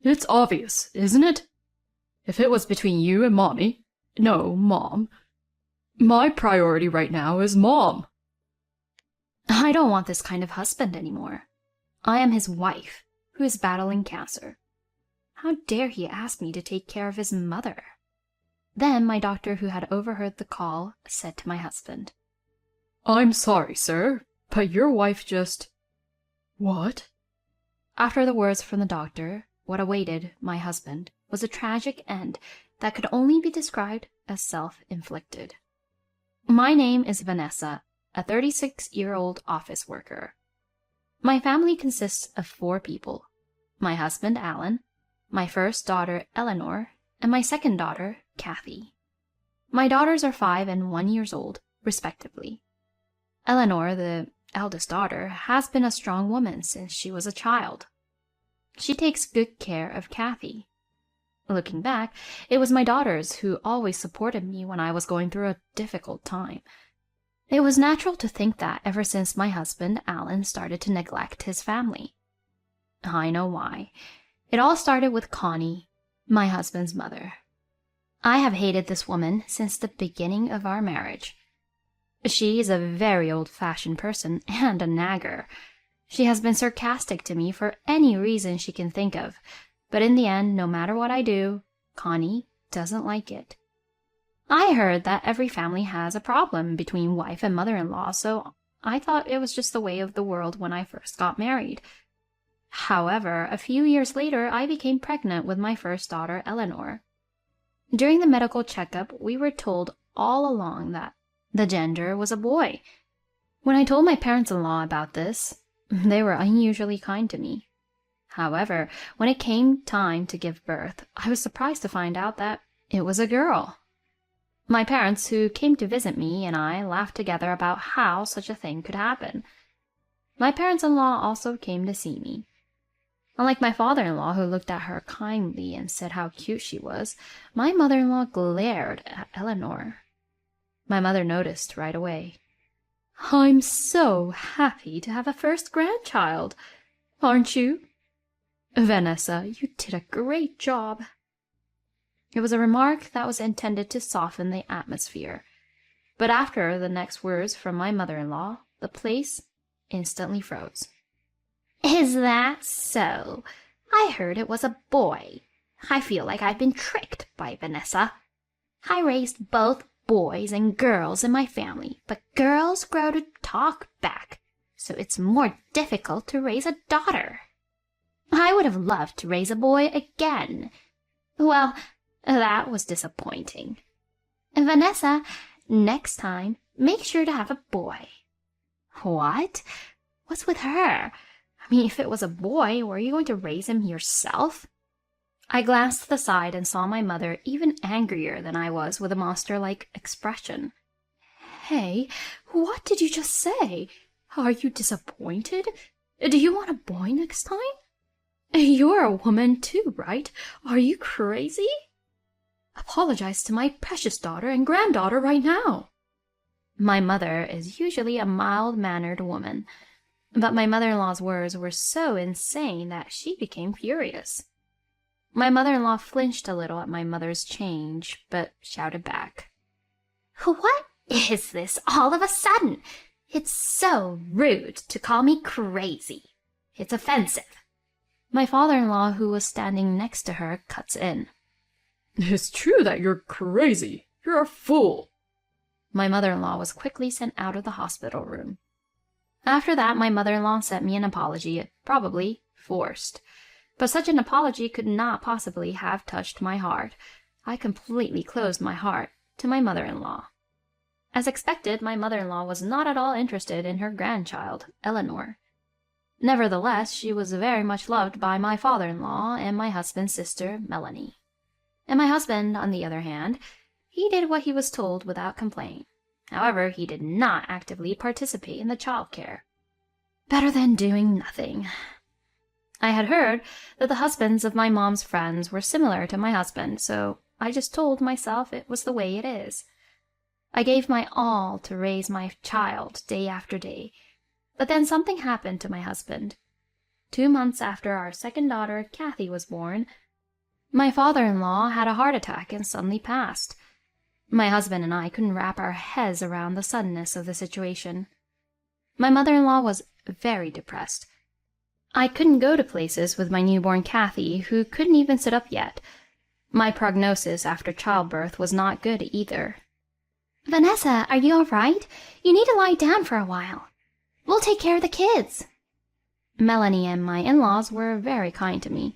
It's obvious, isn't it? If it was between you and Mommy, no, Mom, my priority right now is Mom. I don't want this kind of husband anymore. I am his wife, who is battling cancer. How dare he ask me to take care of his mother? Then my doctor, who had overheard the call, said to my husband, I'm sorry, sir, but your wife just... What? After the words from the doctor, what awaited my husband was a tragic end that could only be described as self-inflicted. My name is Vanessa, a 36-year-old office worker. My family consists of 4 people: my husband, Alan, my first daughter, Eleanor, and my second daughter, Kathy. My daughters are 5 and 1 years old, respectively. Eleanor, the eldest daughter, has been a strong woman since she was a child. She takes good care of Kathy. Looking back, it was my daughters who always supported me when I was going through a difficult time. It was natural to think that ever since my husband, Alan, started to neglect his family. I know why. It all started with Connie, my husband's mother. I have hated this woman since the beginning of our marriage. She is a very old-fashioned person and a nagger. She has been sarcastic to me for any reason she can think of, but in the end, no matter what I do, Connie doesn't like it. I heard that every family has a problem between wife and mother-in-law, so I thought it was just the way of the world when I first got married. However, a few years later, I became pregnant with my first daughter, Eleanor. During the medical checkup, we were told all along that the gender was a boy. When I told my parents-in-law about this, they were unusually kind to me. However, when it came time to give birth, I was surprised to find out that it was a girl. My parents, who came to visit me, and I laughed together about how such a thing could happen. My parents-in-law also came to see me. Unlike my father-in-law, who looked at her kindly and said how cute she was, my mother-in-law glared at Eleanor. My mother noticed right away. I'm so happy to have a first grandchild, aren't you? Vanessa, you did a great job. It was a remark that was intended to soften the atmosphere, but after the next words from my mother-in-law, the place instantly froze. Is that so? I heard it was a boy. I feel like I've been tricked by Vanessa. I raised both boys and girls in my family, but girls grow to talk back, so it's more difficult to raise a daughter. I would have loved to raise a boy again. Well, that was disappointing. Vanessa, next time, make sure to have a boy. What? What's with her? I mean, if it was a boy, were you going to raise him yourself? I glanced to the side and saw my mother even angrier than I was, with a monster-like expression. Hey, what did you just say? Are you disappointed? Do you want a boy next time? You're a woman too, right? Are you crazy? Apologize to my precious daughter and granddaughter right now. My mother is usually a mild-mannered woman, but my mother-in-law's words were so insane that she became furious. My mother-in-law flinched a little at my mother's change, but shouted back, What is this all of a sudden? It's so rude to call me crazy. It's offensive. My father-in-law, who was standing next to her, cuts in. It's true that you're crazy. You're a fool. My mother-in-law was quickly sent out of the hospital room. After that, my mother-in-law sent me an apology, probably forced. But such an apology could not possibly have touched my heart. I completely closed my heart to my mother-in-law. As expected, my mother-in-law was not at all interested in her grandchild, Eleanor. Nevertheless, she was very much loved by my father-in-law and my husband's sister, Melanie. And my husband, on the other hand, he did what he was told without complaint. However, he did not actively participate in the childcare. Better than doing nothing. I had heard that the husbands of my mom's friends were similar to my husband, so I just told myself it was the way it is. I gave my all to raise my child day after day, but then something happened to my husband. 2 months after our second daughter, Kathy, was born, my father-in-law had a heart attack and suddenly passed. My husband and I couldn't wrap our heads around the suddenness of the situation. My mother-in-law was very depressed. I couldn't go to places with my newborn Kathy, who couldn't even sit up yet. My prognosis after childbirth was not good either. "Vanessa, are you all right? You need to lie down for a while. We'll take care of the kids." Melanie and my in-laws were very kind to me.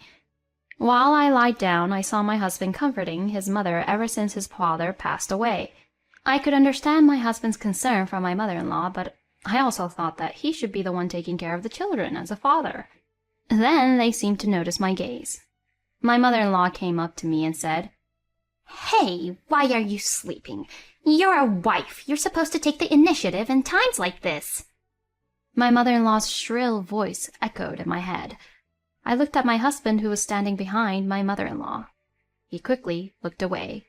While I lied down, I saw my husband comforting his mother ever since his father passed away. I could understand my husband's concern for my mother-in-law, but I also thought that he should be the one taking care of the children as a father. Then they seemed to notice my gaze. My mother-in-law came up to me and said, "Hey, why are you sleeping? You're a wife. You're supposed to take the initiative in times like this." My mother-in-law's shrill voice echoed in my head. I looked at my husband, who was standing behind my mother-in-law. He quickly looked away.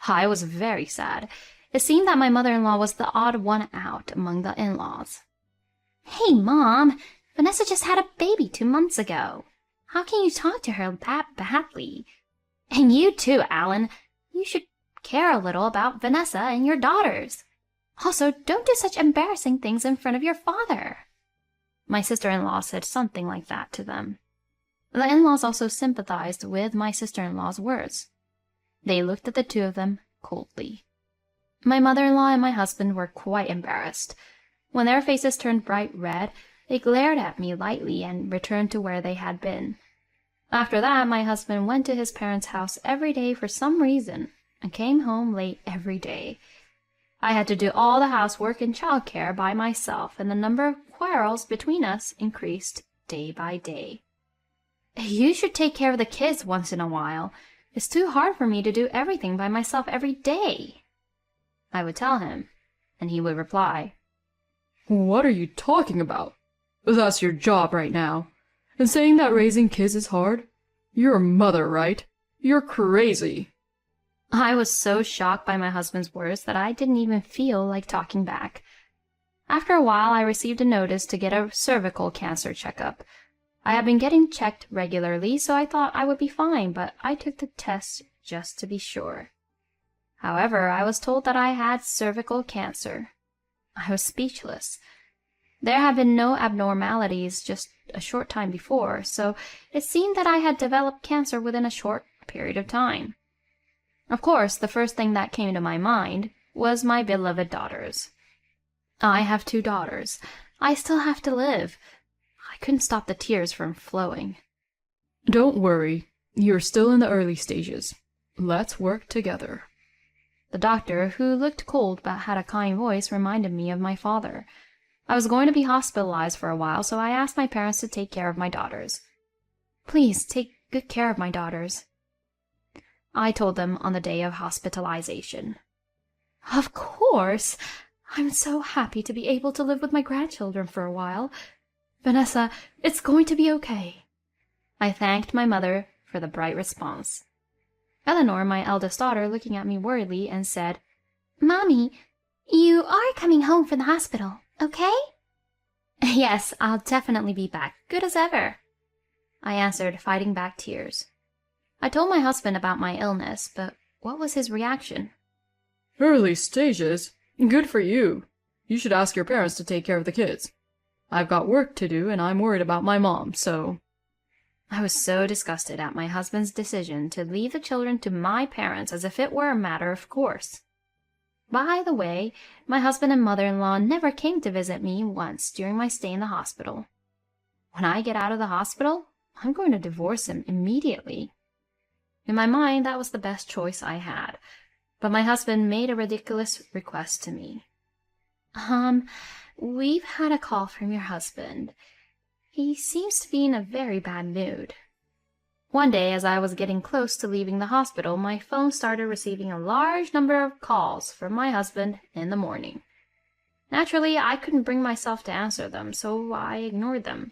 I was very sad. It seemed that my mother-in-law was the odd one out among the in-laws. "Hey, Mom, Vanessa just had a baby 2 months ago. How can you talk to her that badly? And you too, Alan. You should care a little about Vanessa and your daughters. Also, don't do such embarrassing things in front of your father." My sister-in-law said something like that to them. The in-laws also sympathized with my sister-in-law's words. They looked at the two of them coldly. My mother-in-law and my husband were quite embarrassed. When their faces turned bright red, they glared at me lightly and returned to where they had been. After that, my husband went to his parents' house every day for some reason and came home late every day. I had to do all the housework and childcare by myself, and the number of quarrels between us increased day by day. "You should take care of the kids once in a while. It's too hard for me to do everything by myself every day," I would tell him, and he would reply, What are you talking about? That's your job right now. And saying that raising kids is hard? You're a mother, right? You're crazy. I was so shocked by my husband's words that I didn't even feel like talking back. After a while, I received a notice to get a cervical cancer checkup. I had been getting checked regularly, so I thought I would be fine, but I took the test just to be sure. However, I was told that I had cervical cancer. I was speechless. There had been no abnormalities just a short time before, so it seemed that I had developed cancer within a short period of time. Of course, the first thing that came to my mind was my beloved daughters. I have 2 daughters. I still have to live. I couldn't stop the tears from flowing. Don't worry. You're still in the early stages. Let's work together. The doctor, who looked cold but had a kind voice, reminded me of my father. I was going to be hospitalized for a while, so I asked my parents to take care of my daughters. "Please take good care of my daughters," I told them on the day of hospitalization. "Of course! I'm so happy to be able to live with my grandchildren for a while. Vanessa, it's going to be okay." I thanked my mother for the bright response. Eleanor, my eldest daughter, looking at me worriedly and said, "Mommy, you are coming home from the hospital, okay?" "Yes, I'll definitely be back, good as ever," I answered, fighting back tears. I told my husband about my illness, but what was his reaction? Early stages? Good for you. You should ask your parents to take care of the kids. I've got work to do, and I'm worried about my mom, so... I was so disgusted at my husband's decision to leave the children to my parents as if it were a matter of course. By the way, my husband and mother-in-law never came to visit me once during my stay in the hospital. When I get out of the hospital, I'm going to divorce him immediately. In my mind, that was the best choice I had, but my husband made a ridiculous request to me. We've had a call from your husband. He seems to be in a very bad mood." One day, as I was getting close to leaving the hospital, my phone started receiving a large number of calls from my husband in the morning. Naturally, I couldn't bring myself to answer them, so I ignored them.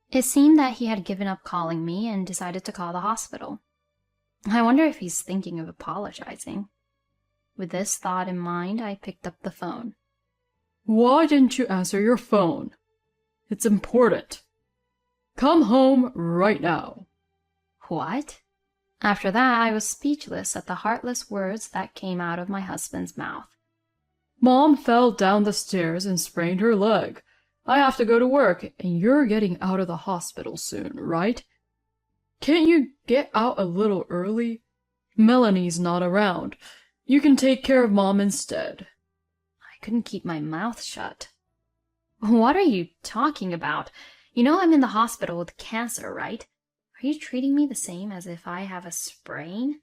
It seemed that he had given up calling me and decided to call the hospital. I wonder if he's thinking of apologizing. With this thought in mind, I picked up the phone. Why didn't you answer your phone? It's important. Come home right now." What? After that, I was speechless at the heartless words that came out of my husband's mouth. "Mom fell down the stairs and sprained her leg. I have to go to work, and you're getting out of the hospital soon, right? Can't you get out a little early? Melanie's not around. You can take care of Mom instead." I couldn't keep my mouth shut. What are you talking about? You know I'm in the hospital with cancer, right? Are you treating me the same as if I have a sprain?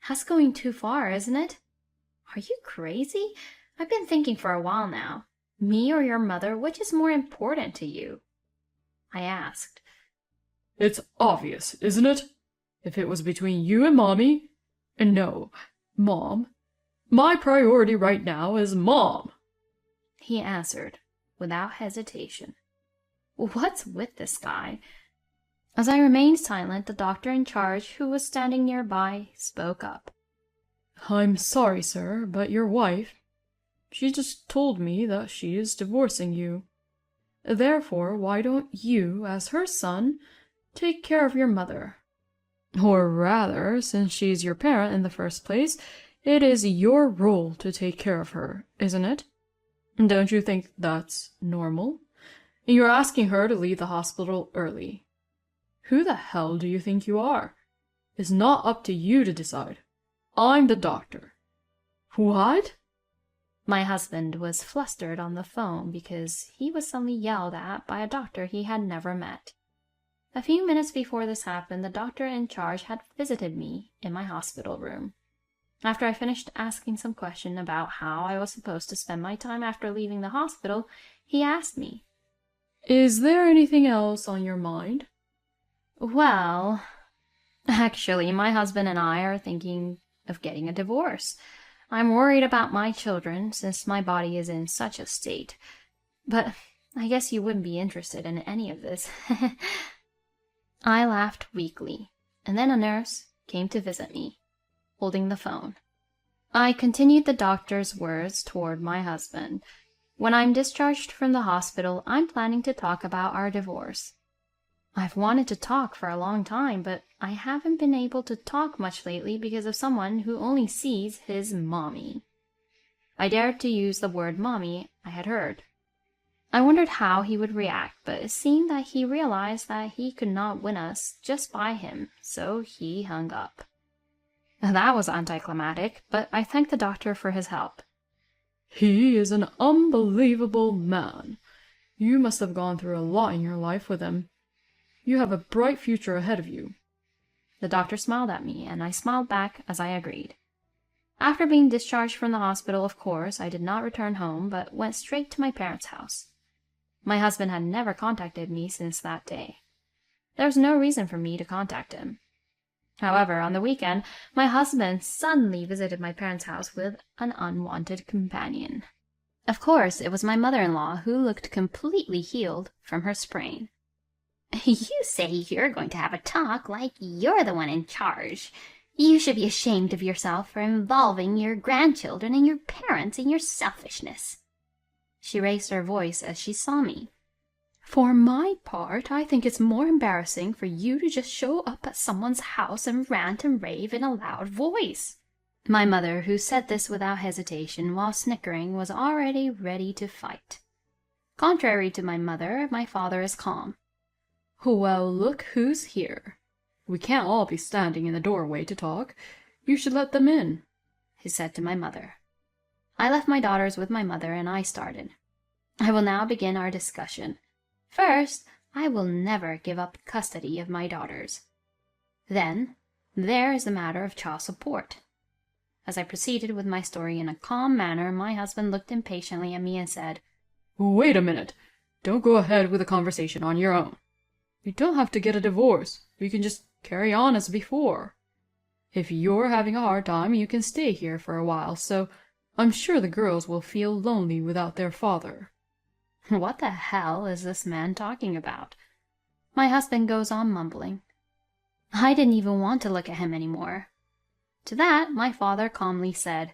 That's going too far, isn't it? Are you crazy? I've been thinking for a while now. Me or your mother, which is more important to you? I asked. "It's obvious, isn't it? If it was between you and Mommy, and no, Mom, my priority right now is Mom," he answered without hesitation. What's with this guy? As I remained silent, the doctor in charge, who was standing nearby, spoke up. "I'm sorry, sir, but your wife, she just told me that she is divorcing you. Therefore, why don't you, as her son, take care of your mother? Or rather, since she's your parent in the first place, it is your role to take care of her, isn't it? Don't you think that's normal? And you're asking her to leave the hospital early. Who the hell do you think you are? It's not up to you to decide. I'm the doctor." "What?" My husband was flustered on the phone because he was suddenly yelled at by a doctor he had never met. A few minutes before this happened, the doctor in charge had visited me in my hospital room. After I finished asking some question about how I was supposed to spend my time after leaving the hospital, he asked me, "Is there anything else on your mind?" "Well, actually, my husband and I are thinking of getting a divorce. I'm worried about my children since my body is in such a state. But I guess you wouldn't be interested in any of this." I laughed weakly, and then a nurse came to visit me, holding the phone. I continued the doctor's words toward my husband. "When I'm discharged from the hospital, I'm planning to talk about our divorce. I've wanted to talk for a long time, but I haven't been able to talk much lately because of someone who only sees his mommy." I dared to use the word mommy I had heard. I wondered how he would react, but it seemed that he realized that he could not win us just by him, so he hung up. That was anticlimactic, but I thanked the doctor for his help. "He is an unbelievable man. You must have gone through a lot in your life with him. You have a bright future ahead of you." The doctor smiled at me, and I smiled back as I agreed. After being discharged from the hospital, of course, I did not return home, but went straight to my parents' house. My husband had never contacted me since that day. There was no reason for me to contact him. However, on the weekend, my husband suddenly visited my parents' house with an unwanted companion. Of course, it was my mother-in-law, who looked completely healed from her sprain. "You say you're going to have a talk like you're the one in charge. You should be ashamed of yourself for involving your grandchildren and your parents in your selfishness." She raised her voice as she saw me. "For my part, I think it's more embarrassing for you to just show up at someone's house and rant and rave in a loud voice." My mother, who said this without hesitation while snickering, was already ready to fight. Contrary to my mother, my father is calm. "Well, look who's here. We can't all be standing in the doorway to talk. You should let them in," he said to my mother. I left my daughters with my mother, and I started. "I will now begin our discussion. First, I will never give up custody of my daughters. Then, there is the matter of child support." As I proceeded with my story in a calm manner, my husband looked impatiently at me and said, "Wait a minute. Don't go ahead with the conversation on your own. You don't have to get a divorce. We can just carry on as before. If you're having a hard time, you can stay here for a while, so I'm sure the girls will feel lonely without their father." What the hell is this man talking about? My husband goes on mumbling. I didn't even want to look at him anymore. To that, my father calmly said,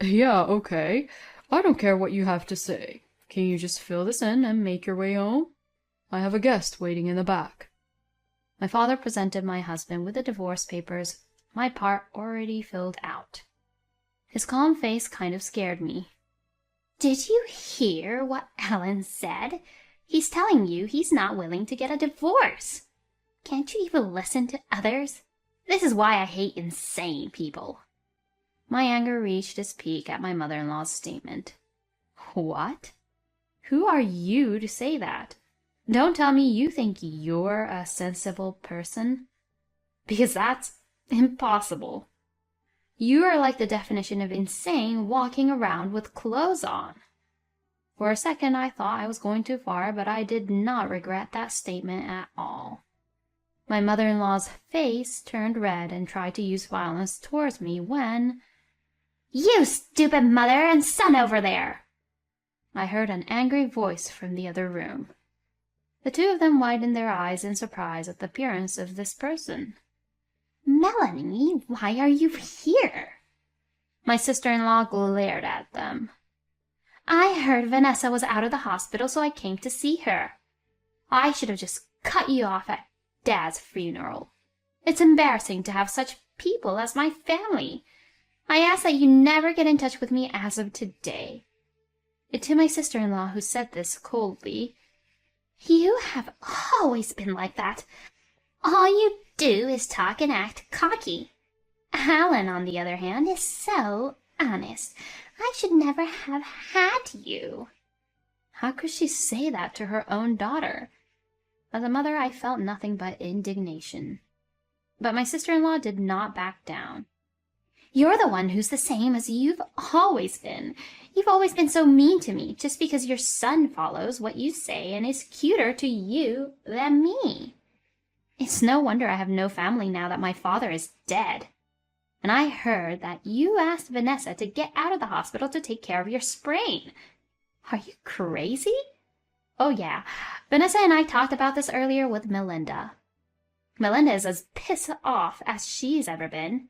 "Yeah, okay. I don't care what you have to say. Can you just fill this in and make your way home?" I have a guest waiting in the back." My father presented my husband with the divorce papers, my part already filled out. His calm face kind of scared me. Did you hear what Alan said? He's telling you he's not willing to get a divorce. Can't you even listen to others? This is why I hate insane people. My anger reached its peak at my mother-in-law's statement. What? Who are you to say that? Don't tell me you think you're a sensible person, because that's impossible. You are like the definition of insane walking around with clothes on. For a second I thought I was going too far, but I did not regret that statement at all. My mother-in-law's face turned red and tried to use violence towards me when... "You stupid mother and son over there!" I heard an angry voice from the other room. The two of them widened their eyes in surprise at the appearance of this person. "Melanie, why are you here?" My sister-in-law glared at them. "I heard Vanessa was out of the hospital, so I came to see her. I should have just cut you off at Dad's funeral. It's embarrassing to have such people as my family. I ask that you never get in touch with me as of today." To my sister-in-law, who said this coldly, "You have always been like that. All you do is talk and act cocky. Alan, on the other hand, is so honest. I should never have had you." How could she say that to her own daughter? As a mother, I felt nothing but indignation. But my sister-in-law did not back down. "You're the one who's the same as you've always been. You've always been so mean to me just because your son follows what you say and is cuter to you than me. It's no wonder I have no family now that my father is dead. And I heard that you asked Vanessa to get out of the hospital to take care of your sprain. Are you crazy? Oh yeah, Vanessa and I talked about this earlier with Melinda. Melinda is as pissed off as she's ever been."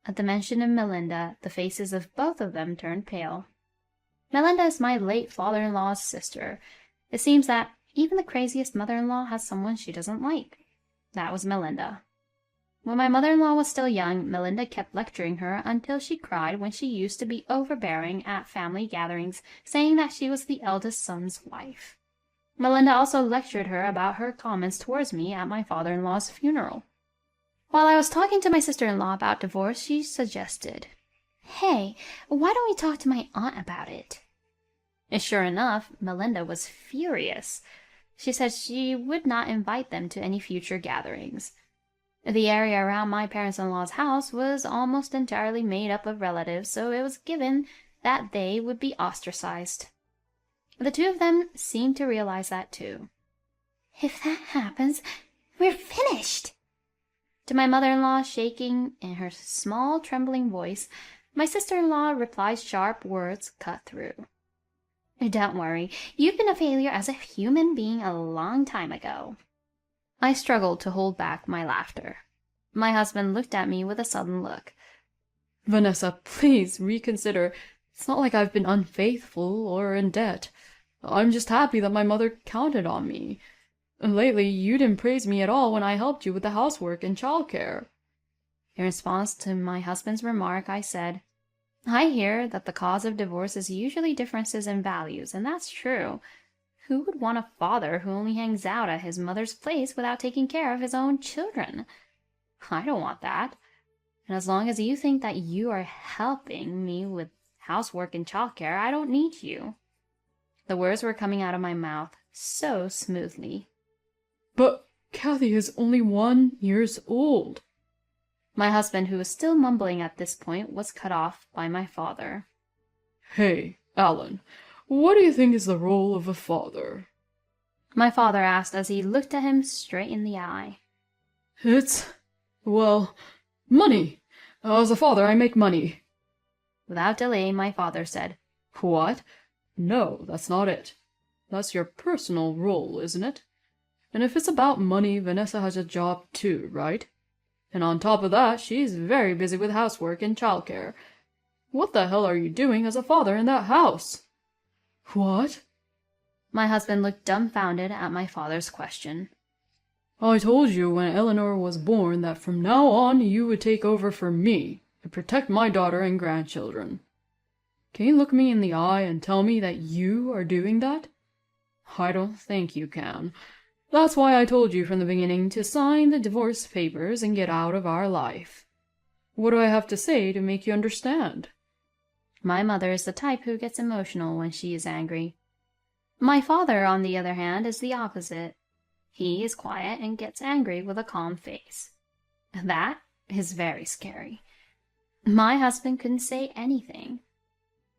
At the mention of Melinda, the faces of both of them turned pale. Melinda is my late father-in-law's sister. It seems that even the craziest mother-in-law has someone she doesn't like. That was Melinda. When my mother-in-law was still young, Melinda kept lecturing her until she cried when she used to be overbearing at family gatherings, saying that she was the eldest son's wife. Melinda also lectured her about her comments towards me at my father-in-law's funeral. While I was talking to my sister-in-law about divorce, she suggested, "Hey, why don't we talk to my aunt about it?" And sure enough, Melinda was furious. She said she would not invite them to any future gatherings. The area around my parents-in-law's house was almost entirely made up of relatives, so it was given that they would be ostracized. The two of them seemed to realize that too. "If that happens, we're finished." To my mother-in-law, shaking in her small, trembling voice, my sister-in-law replied sharp words cut through. "Don't worry, you've been a failure as a human being a long time ago." I struggled to hold back my laughter. My husband looked at me with a sudden look. "Vanessa, please reconsider. It's not like I've been unfaithful or in debt. I'm just happy that my mother counted on me. Lately, you didn't praise me at all when I helped you with the housework and childcare." In response to my husband's remark, I said, "I hear that the cause of divorce is usually differences in values, and that's true. Who would want a father who only hangs out at his mother's place without taking care of his own children? I don't want that. And as long as you think that you are helping me with housework and childcare, I don't need you." The words were coming out of my mouth so smoothly. "But Kathy is only 1 year old." My husband, who was still mumbling at this point, was cut off by my father. "Hey, Alan, what do you think is the role of a father?" My father asked as he looked at him straight in the eye. Well, money. As a father, I make money." Without delay, my father said, "What? No, that's not it. That's your personal role, isn't it? And if it's about money, Vanessa has a job too, right? And on top of that, she's very busy with housework and childcare. What the hell are you doing as a father in that house?" "What?" My husband looked dumbfounded at my father's question. I told you when Eleanor was born that from now on you would take over for me and protect my daughter and grandchildren. Can you look me in the eye and tell me that you are doing that? I don't think you can. That's why I told you from the beginning to sign the divorce papers and get out of our life. What do I have to say to make you understand? My mother is the type who gets emotional when she is angry. My father, on the other hand, is the opposite. He is quiet and gets angry with a calm face. That is very scary. My husband couldn't say anything.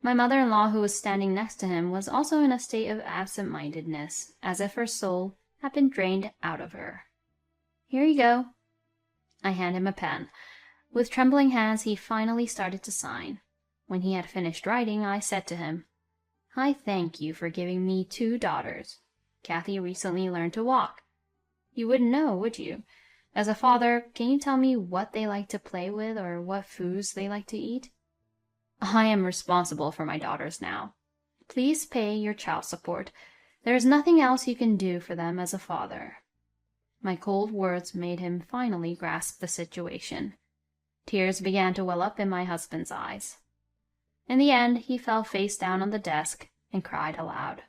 My mother-in-law, who was standing next to him, was also in a state of absent-mindedness, as if her soul had been drained out of her. Here you go. I hand him a pen. With trembling hands, he finally started to sign. When he had finished writing, I said to him, I thank you for giving me 2 daughters. Kathy recently learned to walk. You wouldn't know, would you? As a father, can you tell me what they like to play with or what foods they like to eat? I am responsible for my daughters now. Please pay your child support. There is nothing else you can do for them as a father. My cold words made him finally grasp the situation. Tears began to well up in my husband's eyes. In the end, he fell face down on the desk and cried aloud.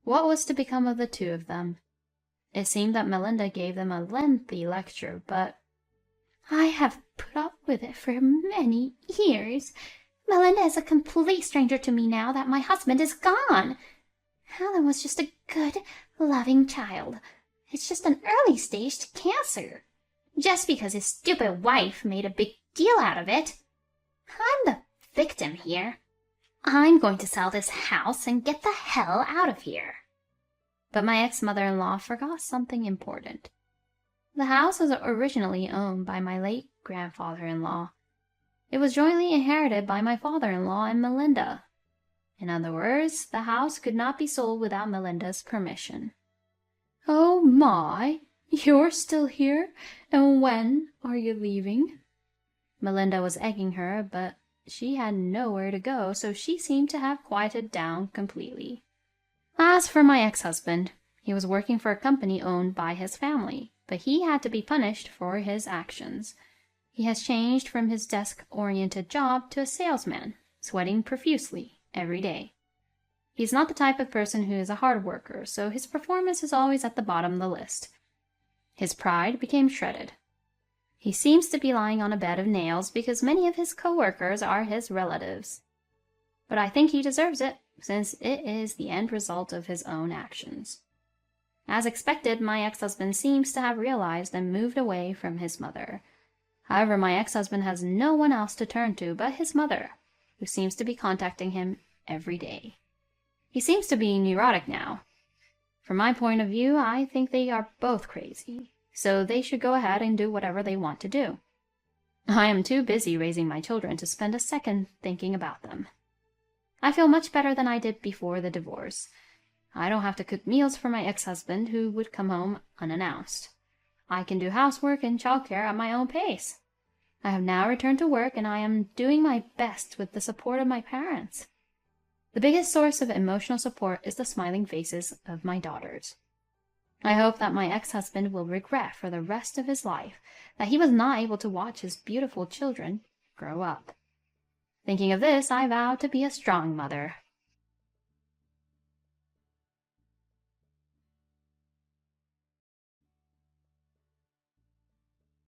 What was to become of the 2 of them? It seemed that Melinda gave them a lengthy lecture, but I have put up with it for many years. Melinda is a complete stranger to me now that my husband is gone. Helen was just a good, loving child. It's just an early stage to cancer. Just because his stupid wife made a big deal out of it. I'm the victim here. I'm going to sell this house and get the hell out of here. But my ex-mother-in-law forgot something important. The house was originally owned by my late grandfather-in-law. It was jointly inherited by my father-in-law and Melinda. In other words, the house could not be sold without Melinda's permission. Oh my, you're still here? And when are you leaving? Melinda was egging her, but she had nowhere to go, so she seemed to have quieted down completely. As for my ex-husband, he was working for a company owned by his family, but he had to be punished for his actions. He has changed from his desk-oriented job to a salesman, sweating profusely every day. He's not the type of person who is a hard worker, so his performance is always at the bottom of the list. His pride became shredded. He seems to be lying on a bed of nails because many of his co-workers are his relatives. But I think he deserves it, since it is the end result of his own actions. As expected, my ex-husband seems to have realized and moved away from his mother. However, my ex-husband has no one else to turn to but his mother, who seems to be contacting him every day. He seems to be neurotic now. From my point of view, I think they are both crazy, so they should go ahead and do whatever they want to do. I am too busy raising my children to spend a second thinking about them. I feel much better than I did before the divorce. I don't have to cook meals for my ex-husband, who would come home unannounced. I can do housework and childcare at my own pace. I have now returned to work, and I am doing my best with the support of my parents. The biggest source of emotional support is the smiling faces of my daughters. I hope that my ex-husband will regret for the rest of his life that he was not able to watch his beautiful children grow up. Thinking of this, I vow to be a strong mother.